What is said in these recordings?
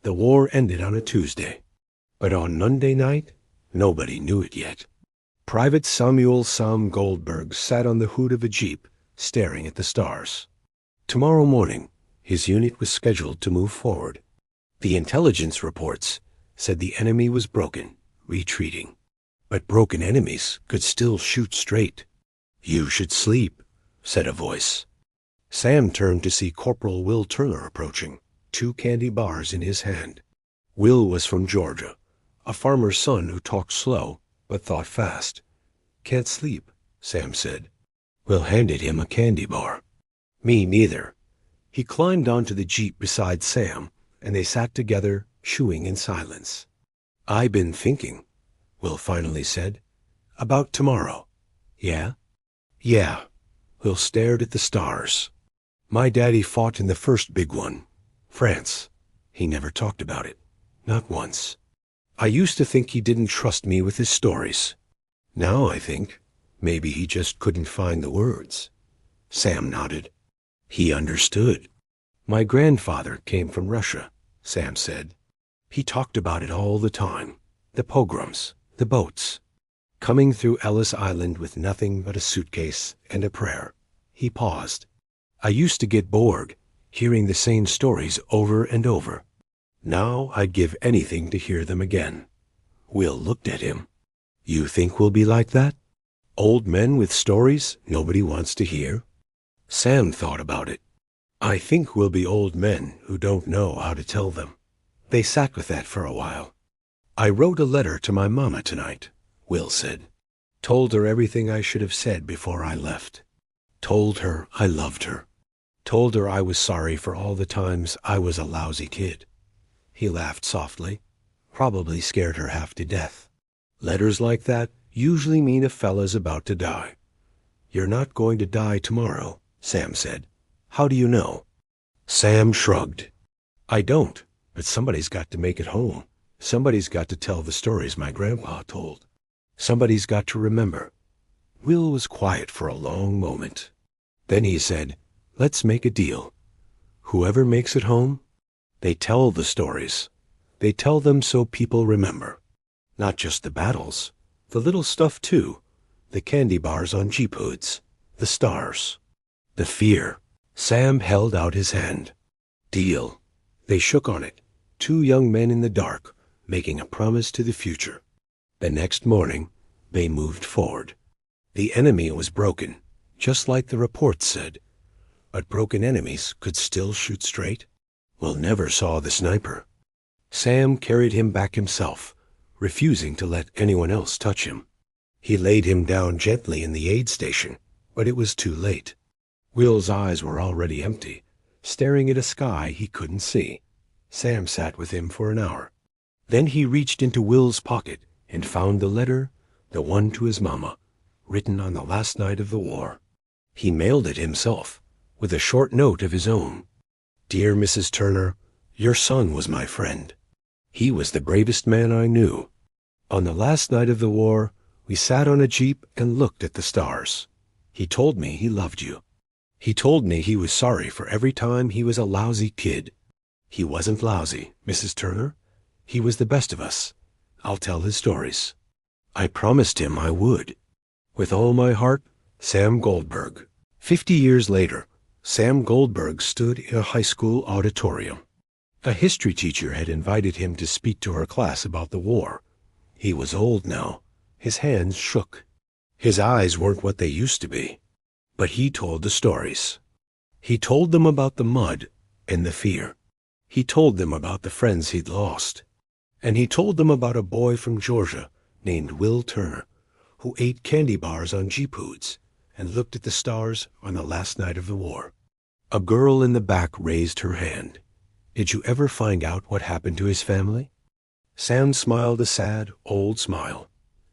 The war ended on a Tuesday, but on Monday night, nobody knew it yet. Private Samuel Sam Goldberg sat on the hood of a jeep, staring at the stars. Tomorrow morning, his unit was scheduled to move forward. The intelligence reports said the enemy was broken, retreating. But broken enemies could still shoot straight. "You should sleep," said a voice. Sam turned to see Corporal Will Turner approaching, 2 candy bars in his hand. Will was from Georgia, a farmer's son who talked slow but thought fast. "Can't sleep," Sam said. Will handed him a candy bar. "Me neither." He climbed onto the jeep beside Sam, and they sat together, chewing in silence. "I been thinking," Will finally said, "about tomorrow." "Yeah?" "Yeah." Will stared at the stars. "My daddy fought in the first big one, France. He never talked about it. Not once. I used to think he didn't trust me with his stories. Now I think maybe he just couldn't find the words." Sam nodded. He understood. "My grandfather came from Russia," Sam said. "He talked about it all the time. The pogroms, the boats. Coming through Ellis Island with nothing but a suitcase and a prayer." He paused. "I used to get bored, hearing the same stories over and over. Now I'd give anything to hear them again." Will looked at him. "You think we'll be like that? Old men with stories nobody wants to hear?" Sam thought about it. "I think we'll be old men who don't know how to tell them." They sat with that for a while. "I wrote a letter to my mama tonight," Will said. "Told her everything I should have said before I left. Told her I loved her. Told her I was sorry for all the times I was a lousy kid." He laughed softly. "Probably scared her half to death. Letters like that usually mean a fella's about to die." "You're not going to die tomorrow," Sam said. "How do you know?" Sam shrugged. "I don't, but somebody's got to make it home. Somebody's got to tell the stories my grandpa told. Somebody's got to remember." Will was quiet for a long moment. Then he said, "Let's make a deal. Whoever makes it home, they tell the stories. They tell them so people remember. Not just the battles, the little stuff too. The candy bars on jeep hoods, the stars, the fear." Sam held out his hand. "Deal." They shook on it, 2 young men in the dark, making a promise to the future. The next morning, they moved forward. The enemy was broken, just like the reports said. But broken enemies could still shoot straight. Will never saw the sniper. Sam carried him back himself, refusing to let anyone else touch him. He laid him down gently in the aid station, but it was too late. Will's eyes were already empty, staring at a sky he couldn't see. Sam sat with him for an hour. Then he reached into Will's pocket and found the letter, the one to his mama, written on the last night of the war. He mailed it himself, with a short note of his own. "Dear Mrs. Turner, your son was my friend. He was the bravest man I knew. On the last night of the war, we sat on a jeep and looked at the stars. He told me he loved you. He told me he was sorry for every time he was a lousy kid. He wasn't lousy, Mrs. Turner. He was the best of us. I'll tell his stories." I promised him I would. With all my heart, Sam Goldberg. 50 years later, Sam Goldberg stood in a high school auditorium. A history teacher had invited him to speak to her class about the war. He was old now. His hands shook. His eyes weren't what they used to be. But he told the stories. He told them about the mud and the fear. He told them about the friends he'd lost. And he told them about a boy from Georgia named Will Turner, who ate candy bars on jeep hoods and looked at the stars on the last night of the war. A girl in the back raised her hand. "Did you ever find out what happened to his family?" Sam smiled a sad, old smile.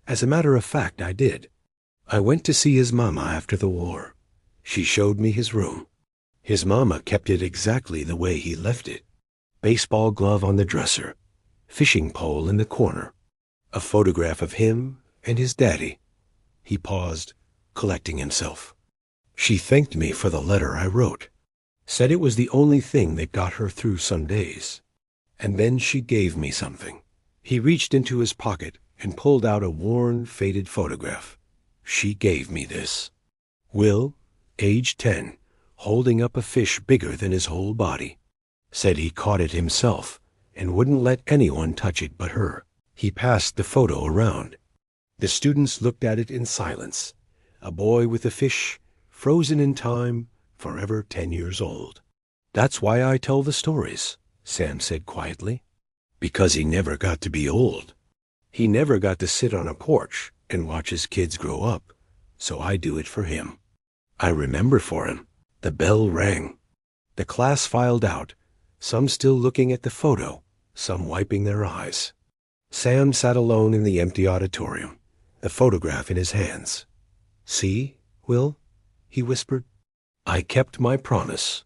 "As a matter of fact, I did. I went to see his mama after the war. She showed me his room. His mama kept it exactly the way he left it. Baseball glove on the dresser, fishing pole in the corner, a photograph of him and his daddy." He paused, collecting himself. "She thanked me for the letter I wrote. Said it was the only thing that got her through some days. And then she gave me something. He reached into his pocket and pulled out a worn, faded photograph. She gave me this. Will, age 10, holding up a fish bigger than his whole body. Said he caught it himself and wouldn't let anyone touch it but her. He passed the photo around. The students looked at it in silence. A boy with a fish, frozen in time, forever 10 years old. That's why I tell the stories, Sam said quietly. Because he never got to be old. He never got to sit on a porch and watch his kids grow up, so I do it for him. I remember for him. The bell rang. The class filed out, some still looking at the photo, some wiping their eyes. Sam sat alone in the empty auditorium, the photograph in his hands. See, Will, he whispered, I kept my promise.